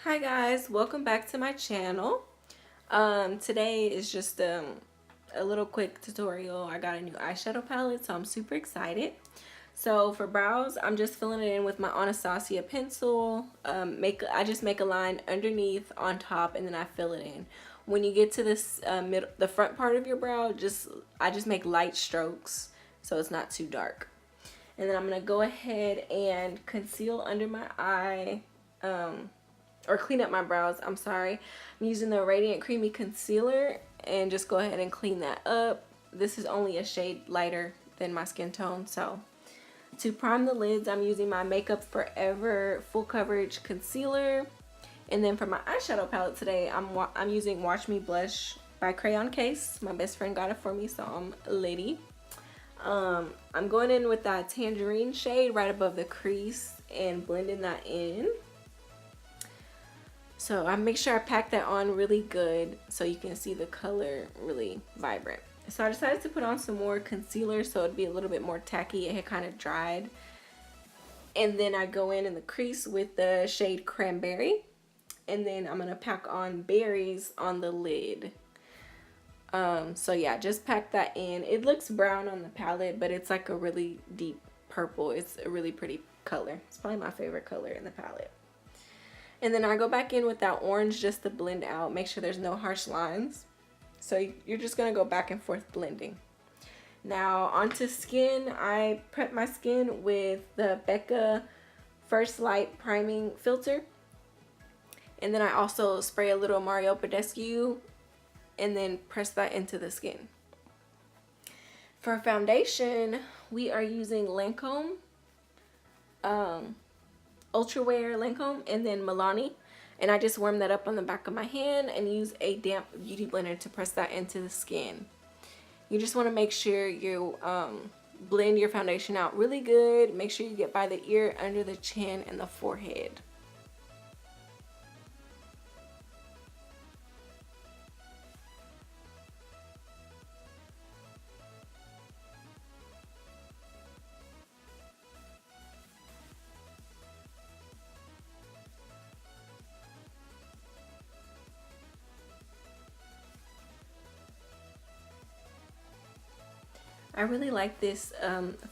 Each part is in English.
Hi guys, welcome back to my channel. Today is just a little quick tutorial. I got a new eyeshadow palette, so I'm super excited. So for brows, I'm just filling it in with my Anastasia pencil. I just make a line underneath, on top, and then I fill it in. When you get to this the front part of your brow, I just make light strokes so it's not too dark. And then I'm gonna go ahead and conceal under my eye. Or clean up my brows, I'm sorry. I'm using the Radiant Creamy Concealer and just go ahead and clean that up. This is only a shade lighter than my skin tone. So to prime the lids, I'm using my Makeup Forever Full Coverage Concealer. And then for my eyeshadow palette today, I'm using Watch Me Blush by Crayon Case. My best friend got it for me, so I'm a lady. I'm going in with that tangerine shade right above the crease and blending that in. So I make sure I pack that on really good so you can see the color really vibrant. So I decided to put on some more concealer so it'd be a little bit more tacky. It had kind of dried. And then I go in the crease with the shade Cranberry. And then I'm going to pack on Berries on the lid. So yeah, just pack that in. It looks brown on the palette, but it's like a really deep purple. It's a really pretty color. It's probably my favorite color in the palette. And then I go back in with that orange just to blend out, make sure there's no harsh lines. So you're just gonna go back and forth blending. Now onto skin, I prep my skin with the Becca First Light Priming Filter. And then I also spray a little Mario Badescu and then press that into the skin. For foundation, we are using Lancome. Ultra Wear Lancome and then Milani, and I just warm that up on the back of my hand and use a damp beauty blender to press that into the skin. You just want to make sure you blend your foundation out really good. Make sure you get by the ear, under the chin, and the forehead. I really like this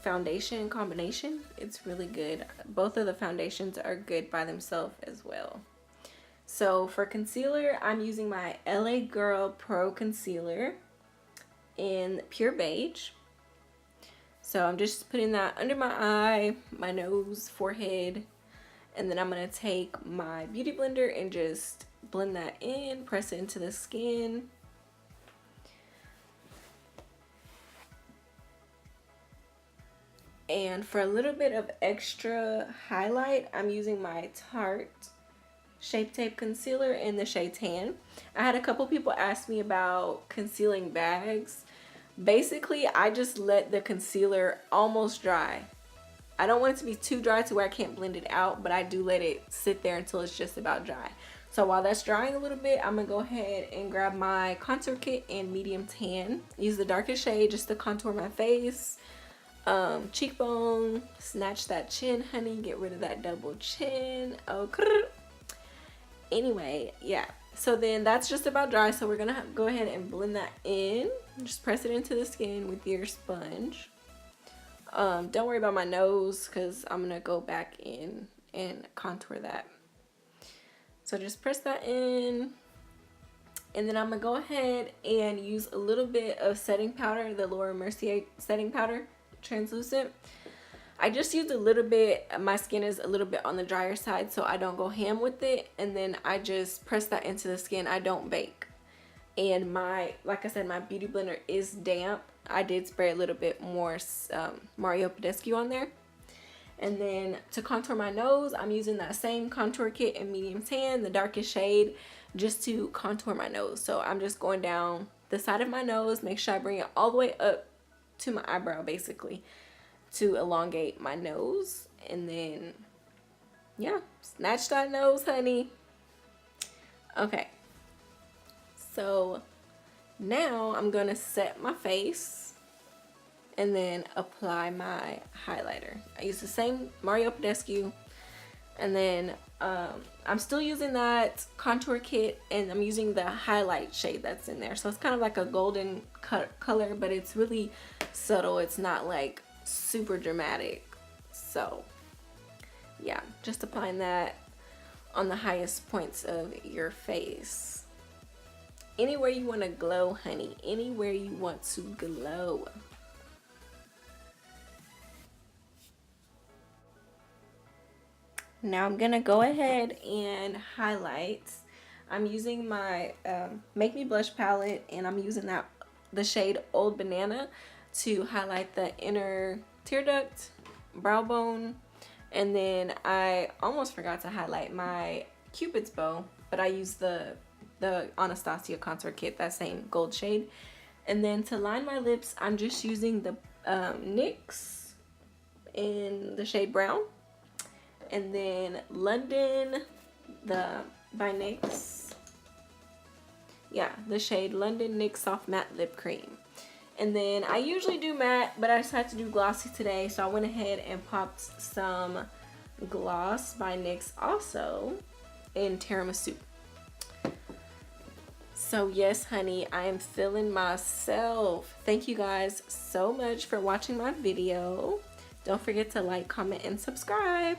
foundation combination. It's really good. Both of the foundations are good by themselves as well. So for concealer, I'm using my LA Girl Pro Concealer in Pure Beige. So I'm just putting that under my eye, my nose, forehead, and then I'm going to take my beauty blender and just blend that in, press it into the skin. And for a little bit of extra highlight, I'm using my Tarte Shape Tape Concealer in the shade Tan. I had a couple people ask me about concealing bags. Basically, I just let the concealer almost dry. I don't want it to be too dry to where I can't blend it out, but I do let it sit there until it's just about dry. So while that's drying a little bit, I'm going to go ahead and grab my contour kit in medium tan. Use the darkest shade just to contour my face. Cheekbone, snatch that chin, honey, get rid of that double chin. Anyway, yeah, so then that's just about dry, so we're gonna go ahead and blend that in. Just press it into the skin with your sponge. Don't worry about my nose because I'm gonna go back in and contour that. So just press that in, and then I'm gonna go ahead and use a little bit of setting powder, the Laura Mercier setting powder, translucent. I just used a little bit. My skin is a little bit on the drier side, so I don't go ham with it, and then I just press that into the skin. I don't bake. And like I said, my beauty blender is damp. I did spray a little bit more Mario Badescu on there. And then to contour my nose, I'm using that same contour kit in medium tan, the darkest shade, just to contour my nose. So I'm just going down the side of my nose, make sure I bring it all the way up to my eyebrow, basically, to elongate my nose. And then yeah, snatch that nose, honey. Okay, so now I'm gonna set my face and then apply my highlighter. I use the same Mario Badescu, and then I'm still using that contour kit, and I'm using the highlight shade that's in there. So it's kind of like a golden color, but it's really subtle. It's not like super dramatic. So yeah, just applying that on the highest points of your face. Anywhere you want to glow, honey. Anywhere you want to glow. Now I'm gonna go ahead and highlight. I'm using my Make Me Blush palette, and I'm using the shade Old Banana to highlight the inner tear duct, brow bone, and then I almost forgot to highlight my Cupid's bow, but I used the Anastasia contour kit, that same gold shade. And then to line my lips, I'm just using the NYX in the shade brown. And then London, by NYX. Yeah, the shade London NYX Soft Matte Lip Cream. And then I usually do matte, but I decided to do glossy today, so I went ahead and popped some gloss by NYX also in Tiramisu. So yes, honey, I am feeling myself. Thank you guys so much for watching my video. Don't forget to like, comment, and subscribe.